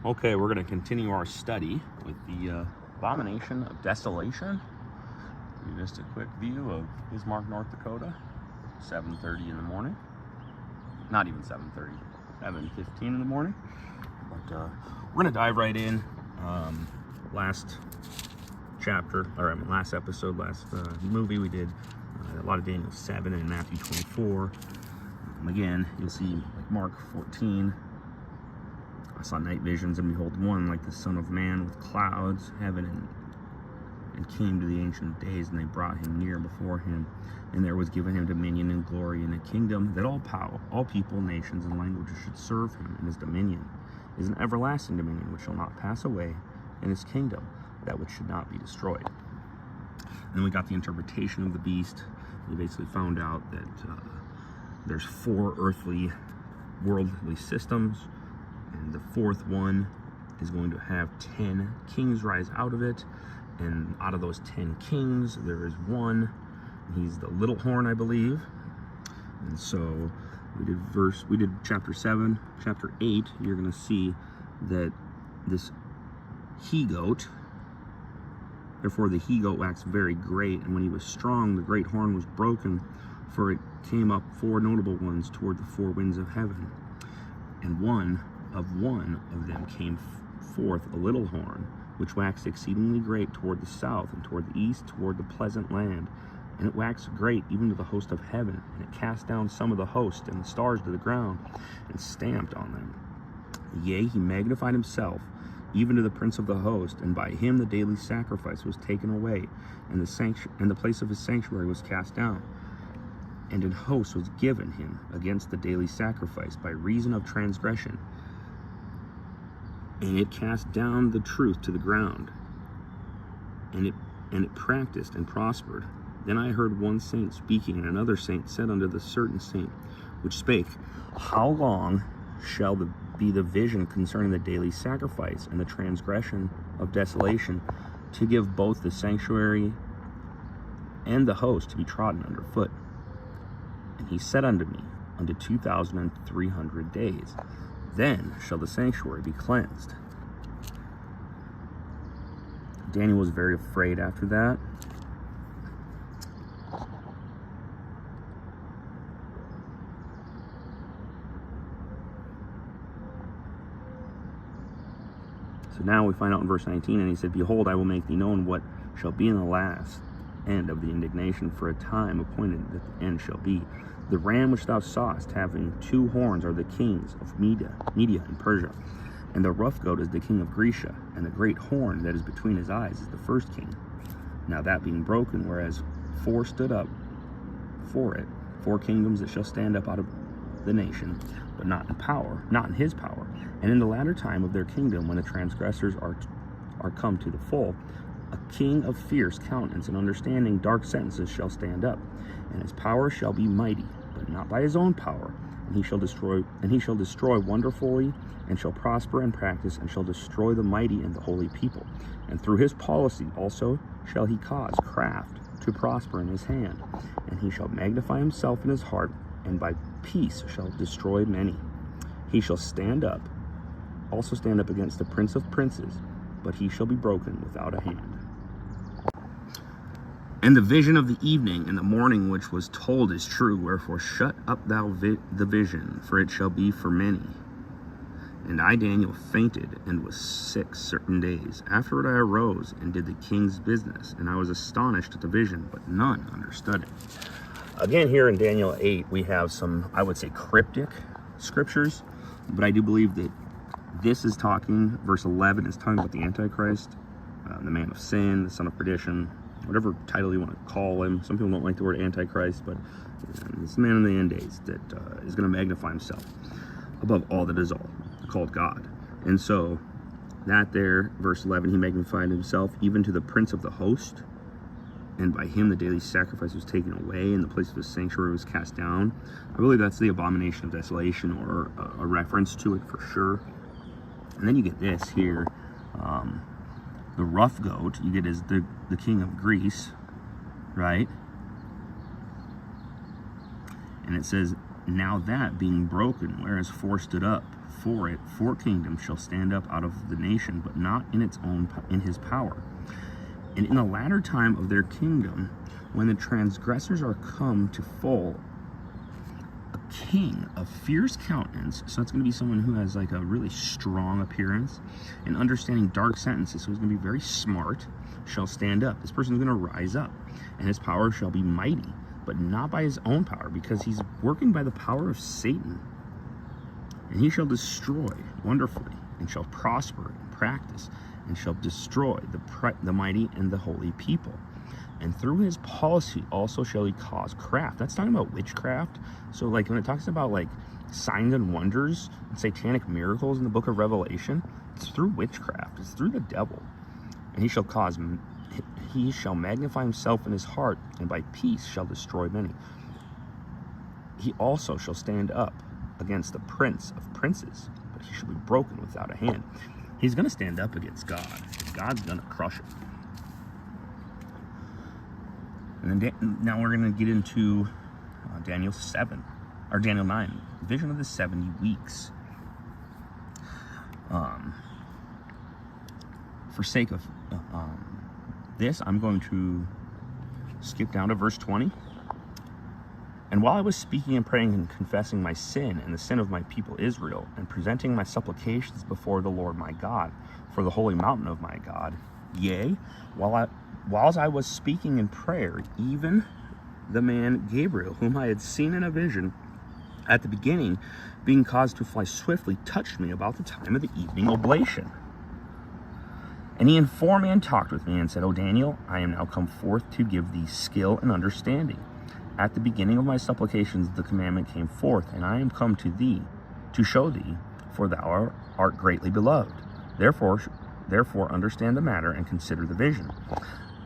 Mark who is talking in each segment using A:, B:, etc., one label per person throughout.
A: Okay, we're going to continue our study with the Abomination of Desolation. Just a quick view of Bismarck, North Dakota, 7:30 in the morning. Not even 7:30, 7:15 in the morning. But we're going to dive right in. Last episode, movie, we did a lot of Daniel 7 and Matthew 24. Again, you'll see like Mark 14. I saw night visions, and behold, one like the Son of Man with clouds, heaven, and came to the Ancient of Days, and they brought him near before him. And there was given him dominion and glory and a kingdom, that all people, nations, and languages should serve him. And his dominion is an everlasting dominion which shall not pass away, and his kingdom that which should not be destroyed. And then we got the interpretation of the beast. We basically found out that there's 4 earthly, worldly systems, and the 4th one is going to have 10 kings rise out of it. And out of those 10 kings, there is one. He's the little horn, I believe. And so we did chapter 7, chapter 8. You're going to see that this he-goat, therefore the he-goat waxed very great, and when he was strong, the great horn was broken, for it came up 4 notable ones toward the 4 winds of heaven. And one of them came forth a little horn, which waxed exceedingly great toward the south, and toward the east, toward the pleasant land. And it waxed great even to the host of heaven, and it cast down some of the host and the stars to the ground, and stamped on them. Yea, he magnified himself, even to the prince of the host, and by him the daily sacrifice was taken away, and the place of his sanctuary was cast down. And an host was given him against the daily sacrifice by reason of transgression. And it cast down the truth to the ground, and it practiced and prospered. Then I heard one saint speaking, and another saint said unto the certain saint which spake, How long shall be the vision concerning the daily sacrifice and the transgression of desolation, to give both the sanctuary and the host to be trodden under foot? And he said unto me, Unto 2,300 days. Then shall the sanctuary be cleansed. Daniel was very afraid after that. So now we find out in verse 19, and he said, Behold, I will make thee known what shall be in the last end of the indignation, for a time appointed that the end shall be. The ram which thou sawest, having 2 horns, are the kings of Media and Persia. And the rough goat is the king of Grecia, and the great horn that is between his eyes is the first king. Now that being broken, whereas 4 stood up for it, 4 kingdoms that shall stand up out of the nation, but not in his power. And in the latter time of their kingdom, when the transgressors are come to the full, a king of fierce countenance and understanding dark sentences shall stand up, and his power shall be mighty, but not by his own power. And he shall destroy wonderfully, and shall prosper and practice, and shall destroy the mighty and the holy people. And through his policy also shall he cause craft to prosper in his hand. And he shall magnify himself in his heart, and by peace shall destroy many. He shall stand up against the prince of princes, but he shall be broken without a hand. And the vision of the evening and the morning which was told is true, wherefore shut up thou the vision, for it shall be for many. And I, Daniel, fainted and was sick certain days. Afterward I arose and did the king's business, and I was astonished at the vision, but none understood it. Again, here in Daniel 8, we have some, I would say, cryptic scriptures, but I do believe that this is talking, verse 11 is talking about the Antichrist, the man of sin, the son of perdition, whatever title you want to call him. Some people don't like the word Antichrist, but this man in the end days that is going to magnify himself above all that is all, called God. And so that there, verse 11, he magnified himself even to the prince of the host, and by him the daily sacrifice was taken away, and the place of his sanctuary was cast down. I believe that's the Abomination of Desolation, or a reference to it for sure. And then you get this here, the rough goat, you get is the king of Greece, right? And it says, Now that being broken, whereas four stood up for it, four kingdoms shall stand up out of the nation, but not in his power. And in the latter time of their kingdom, when the transgressors are come to full, a king of fierce countenance, so it's going to be someone who has like a really strong appearance and understanding dark sentences, so he's going to be very smart, shall stand up. This person is going to rise up, and his power shall be mighty, but not by his own power, because he's working by the power of Satan. And he shall destroy wonderfully, and shall prosper in practice, and shall destroy the mighty and the holy people. And through his policy also shall he cause craft. That's talking about witchcraft. So like when it talks about like signs and wonders and satanic miracles in the book of Revelation, it's through witchcraft. It's through the devil. And he shall magnify himself in his heart, and by peace shall destroy many. He also shall stand up against the prince of princes, but he shall be broken without a hand. He's going to stand up against God. God's going to crush him. And then now we're going to get into Daniel 9, vision of the 70 weeks. For sake of this, I'm going to skip down to verse 20. And while I was speaking and praying and confessing my sin and the sin of my people Israel, and presenting my supplications before the Lord my God, for the holy mountain of my God, yea, whilst I was speaking in prayer, even the man Gabriel, whom I had seen in a vision at the beginning, being caused to fly swiftly, touched me about the time of the evening oblation. And he informed me and talked with me and said, O Daniel, I am now come forth to give thee skill and understanding. At the beginning of my supplications the commandment came forth, and I am come to thee to show thee, for thou art greatly beloved. Therefore understand the matter and consider the vision.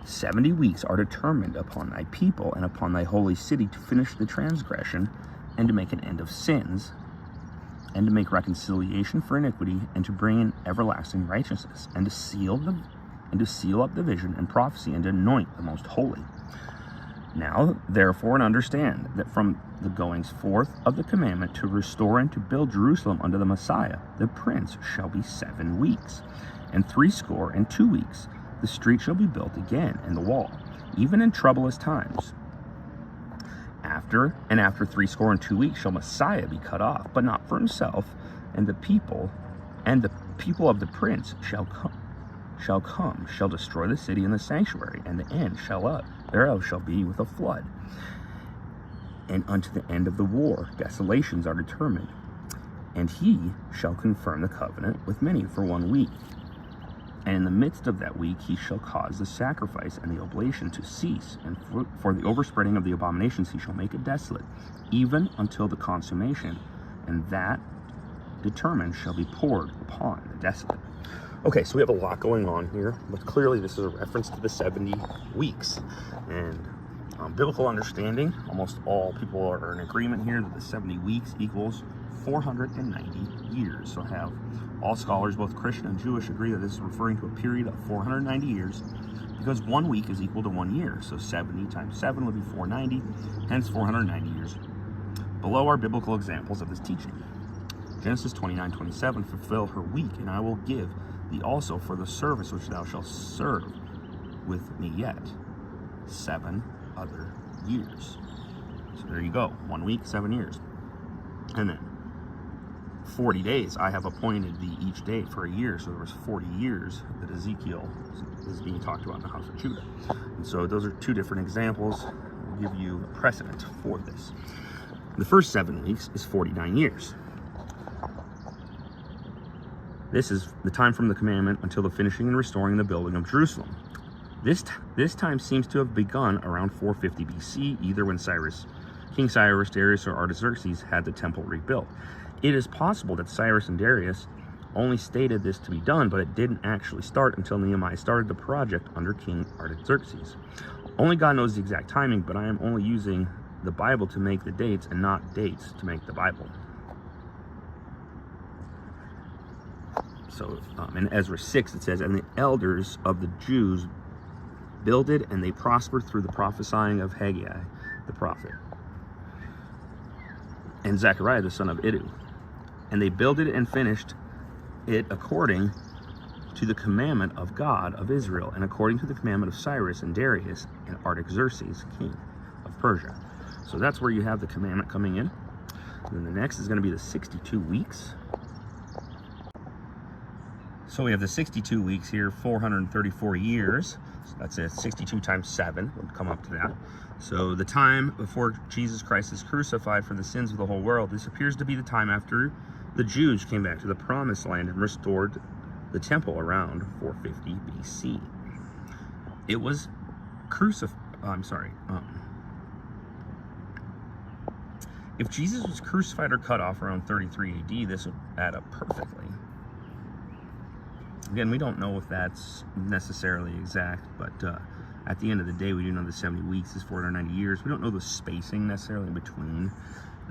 A: 70 weeks are determined upon thy people and upon thy holy city, to finish the transgression, and to make an end of sins, and to make reconciliation for iniquity, and to bring in everlasting righteousness, and to seal up the vision and prophecy, and to anoint the most holy. Now, therefore, and understand that from the goings forth of the commandment to restore and to build Jerusalem unto the Messiah, the Prince, shall be 7 weeks, and 62 weeks. The street shall be built again, and the wall, even in troublous times. After 62 weeks shall Messiah be cut off, but not for himself, and the people of the Prince shall destroy the city and the sanctuary, and the end thereof shall be with a flood. And unto the end of the war desolations are determined. And he shall confirm the covenant with many for 1 week. And in the midst of that week he shall cause the sacrifice and the oblation to cease, and for the overspreading of the abominations he shall make it desolate, even until the consummation, and that determined shall be poured upon the desolate. Okay, so we have a lot going on here, but clearly this is a reference to the 70 weeks. And biblical understanding, almost all people are in agreement here that the 70 weeks equals 490 years. So have all scholars, both Christian and Jewish, agree that this is referring to a period of 490 years, because 1 week is equal to 1 year. So 70 times 7 would be 490, hence 490 years. Below are biblical examples of this teaching. Genesis 29:27, fulfill her week, and I will give thee also for the service which thou shalt serve with me yet 7 other years. So there you go, 1 week, 7 years. And then 40 days I have appointed thee each day for a year. So there was 40 years that Ezekiel is being talked about in the house of Judah. And so those are 2 different examples. I'll give you a precedent for this. The first 7 weeks is 49 years. This is the time from the commandment until the finishing and restoring the building of Jerusalem. This time seems to have begun around 450 BC, either when King Cyrus, Darius, or Artaxerxes had the temple rebuilt. It is possible that Cyrus and Darius only stated this to be done, but it didn't actually start until Nehemiah started the project under King Artaxerxes. Only God knows the exact timing, but I am only using the Bible to make the dates and not dates to make the Bible. So in Ezra 6 it says, and the elders of the Jews builded, and they prospered through the prophesying of Haggai the prophet. and Zechariah the son of Iddu. And they builded and finished it according to the commandment of God of Israel, and according to the commandment of Cyrus and Darius and Artaxerxes, king of Persia. So that's where you have the commandment coming in. And then the next is going to be the 62 weeks. So we have the 62 weeks here, 434 years. So that's it, 62 times 7 would come up to that. So the time before Jesus Christ is crucified for the sins of the whole world, this appears to be the time after the Jews came back to the promised land and restored the temple around 450 BC. It was if Jesus was crucified or cut off around 33 AD, this would add up perfectly. Again, we don't know if that's necessarily exact, but at the end of the day, we do know the 70 weeks is 490 years. We don't know the spacing necessarily in between.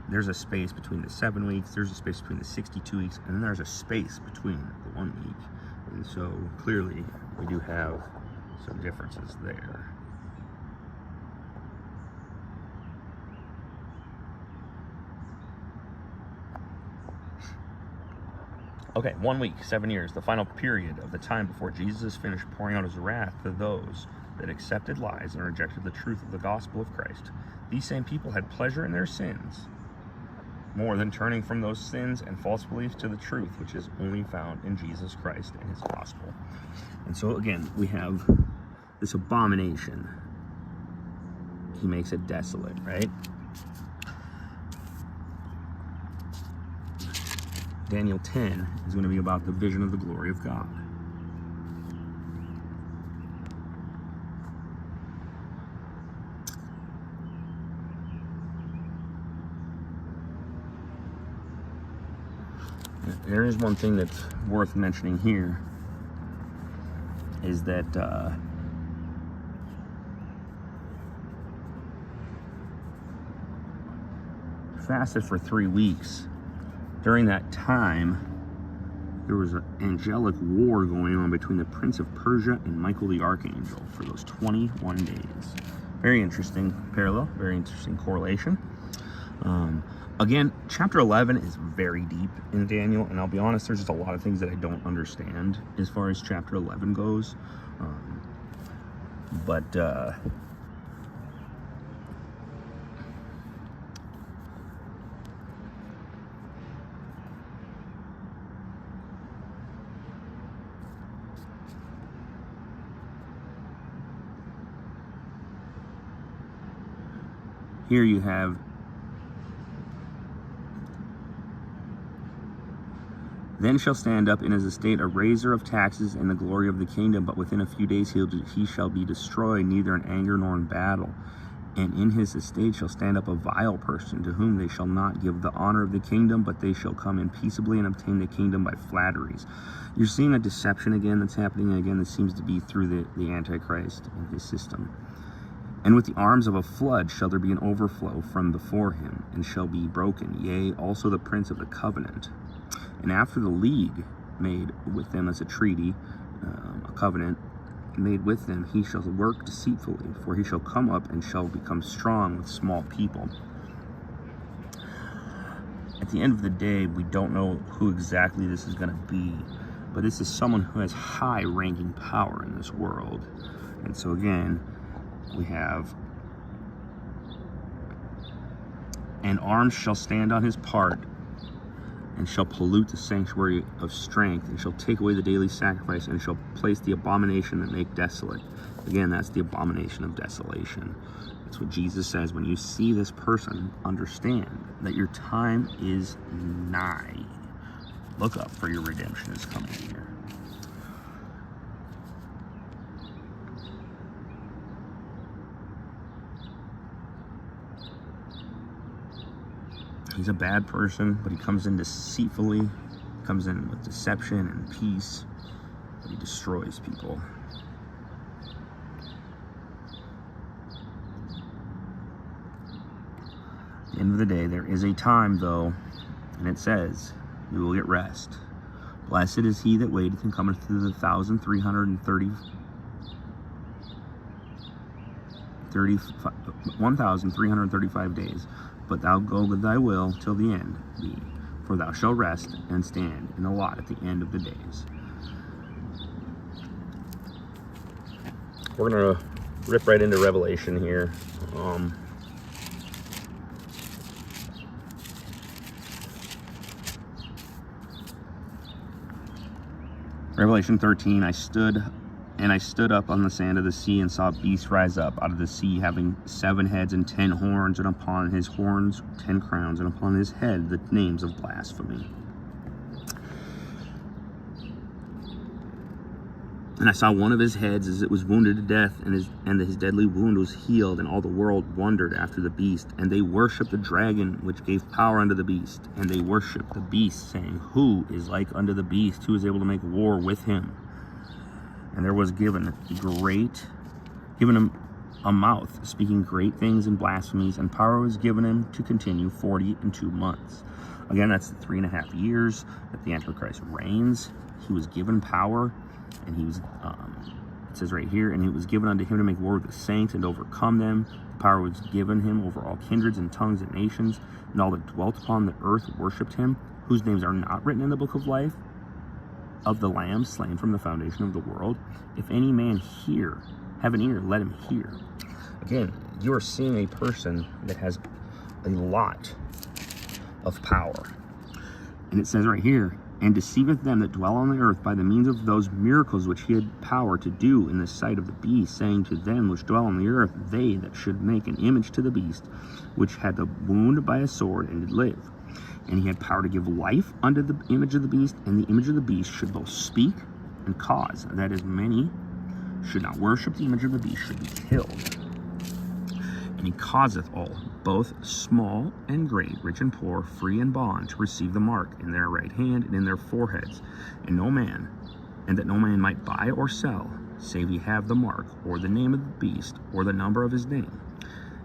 A: There's a space between the 7 weeks, there's a space between the 62 weeks, and then there's a space between the 1 week. And so clearly we do have some differences there. Okay, 1 week, 7 years, the final period of the time before Jesus is finished pouring out his wrath to those that accepted lies and rejected the truth of the gospel of Christ. These same people had pleasure in their sins, more than turning from those sins and false beliefs to the truth, which is only found in Jesus Christ and his gospel. And so again, we have this abomination. He makes it desolate, right? Daniel 10 is going to be about the vision of the glory of God. There is one thing that's worth mentioning here, is that fasted for 3 weeks. During that time, there was an angelic war going on between the Prince of Persia and Michael the Archangel for those 21 days. Very interesting parallel, very interesting correlation. Again, chapter 11 is very deep in Daniel, and I'll be honest, there's just a lot of things that I don't understand as far as chapter 11 goes. Here you have then shall stand up in his estate a raiser of taxes in the glory of the kingdom, but within a few days he shall be destroyed, neither in anger nor in battle. And in his estate shall stand up a vile person, to whom they shall not give the honor of the kingdom, but they shall come in peaceably and obtain the kingdom by flatteries. You're seeing a deception again that's happening. Again, this seems to be through the Antichrist and his system. And with the arms of a flood shall there be an overflow from before him, and shall be broken, yea, also the prince of the covenant. And after the league made with them as a treaty, a covenant made with them, he shall work deceitfully, for he shall come up and shall become strong with small people. At the end of the day, we don't know who exactly this is going to be, but this is someone who has high-ranking power in this world. And so again, we have, and arms shall stand on his part, and shall pollute the sanctuary of strength, and shall take away the daily sacrifice, and shall place the abomination that make desolate. Again, that's the abomination of desolation. That's what Jesus says. When you see this person, understand that your time is nigh. Look up, for your redemption is coming near. He's a bad person, but he comes in deceitfully, comes in with deception and peace, but he destroys people. At the end of the day, there is a time, though, and it says, you will get rest. Blessed is he that waiteth and cometh through the 1,335 days. but thou go with thy will till the end be, for thou shalt rest and stand in the lot at the end of the days. We're going to rip right into Revelation here. Revelation 13, I stood up on the sand of the sea and saw a beast rise up out of the sea, having 7 heads and 10 horns, and upon his horns 10 crowns, and upon his head the names of blasphemy. And I saw one of his heads as it was wounded to death, and his deadly wound was healed, and all the world wondered after the beast. And they worshipped the dragon, which gave power unto the beast. And they worshipped the beast, saying, Who is like unto the beast? Who is able to make war with him? And there was given him a mouth, speaking great things and blasphemies, and power was given him to continue 42 months. Again, that's the 3.5 years that the Antichrist reigns. He was given power. And he was, it says right here, and it was given unto him to make war with the saints and overcome them. The power was given him over all kindreds and tongues and nations, and all that dwelt upon the earth worshipped him, whose names are not written in the book of life of the Lamb slain from the foundation of the world. If any man have an ear, let him hear. Again, you are seeing a person that has a lot of power. And it says right here, and deceiveth them that dwell on the earth by the means of those miracles which he had power to do in the sight of the beast, saying to them which dwell on the earth, they that should make an image to the beast, which had the wound by a sword and did live. And he had power to give life unto the image of the beast, and the image of the beast should both speak and cause, that as many should not worship the image of the beast should be killed. And he causeth all, both small and great, rich and poor, free and bond, to receive the mark in their right hand and in their foreheads, and that no man might buy or sell, save he have the mark, or the name of the beast, or the number of his name.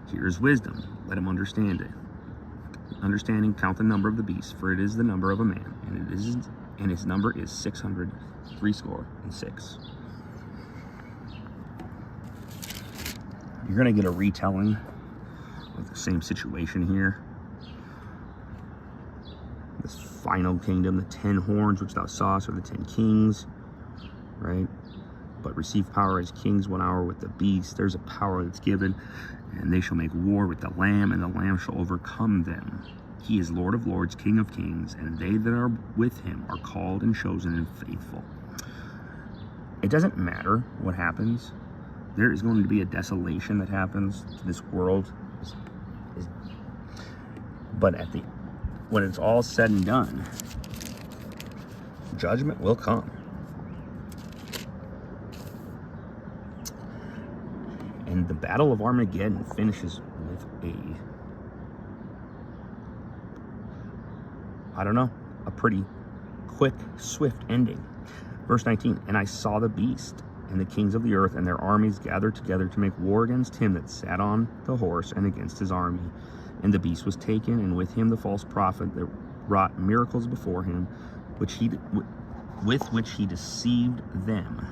A: Here is wisdom, let him understand it. Understanding, count the number of the beast, for it is the number of a man, and his number is 666. You're going to get a retelling of the same situation here. This final kingdom, the 10 horns which thou sawest, are the 10 kings, right? But receive power as kings 1 hour with the beast. There's a power that's given, and they shall make war with the Lamb, and the Lamb shall overcome them. He is Lord of lords, King of kings, and they that are with him are called and chosen and faithful. It doesn't matter what happens. There is going to be a desolation that happens to this world. But when it's all said and done, judgment will come. And the Battle of Armageddon finishes with a pretty quick, swift ending. Verse 19, and I saw the beast and the kings of the earth and their armies gathered together to make war against him that sat on the horse and against his army. And the beast was taken, and with him the false prophet that wrought miracles before him, with which he deceived them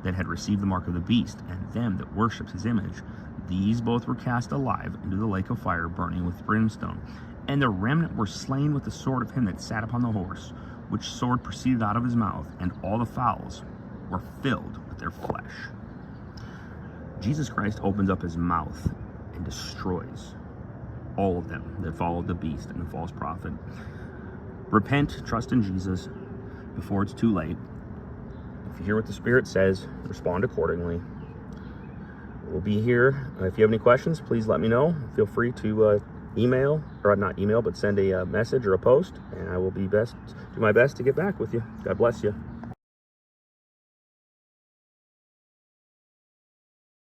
A: that had received the mark of the beast, and them that worshipped his image. These both were cast alive into the lake of fire, burning with brimstone. And the remnant were slain with the sword of him that sat upon the horse, which sword proceeded out of his mouth, and all the fowls were filled with their flesh. Jesus Christ opens up his mouth and destroys all of them that followed the beast and the false prophet. Repent, trust in Jesus before it's too late. If you hear what the Spirit says, respond accordingly. We'll be here. If you have any questions, please let me know. Feel free to not email, but send a message or a post, and I will do my best to get back with you. God bless you.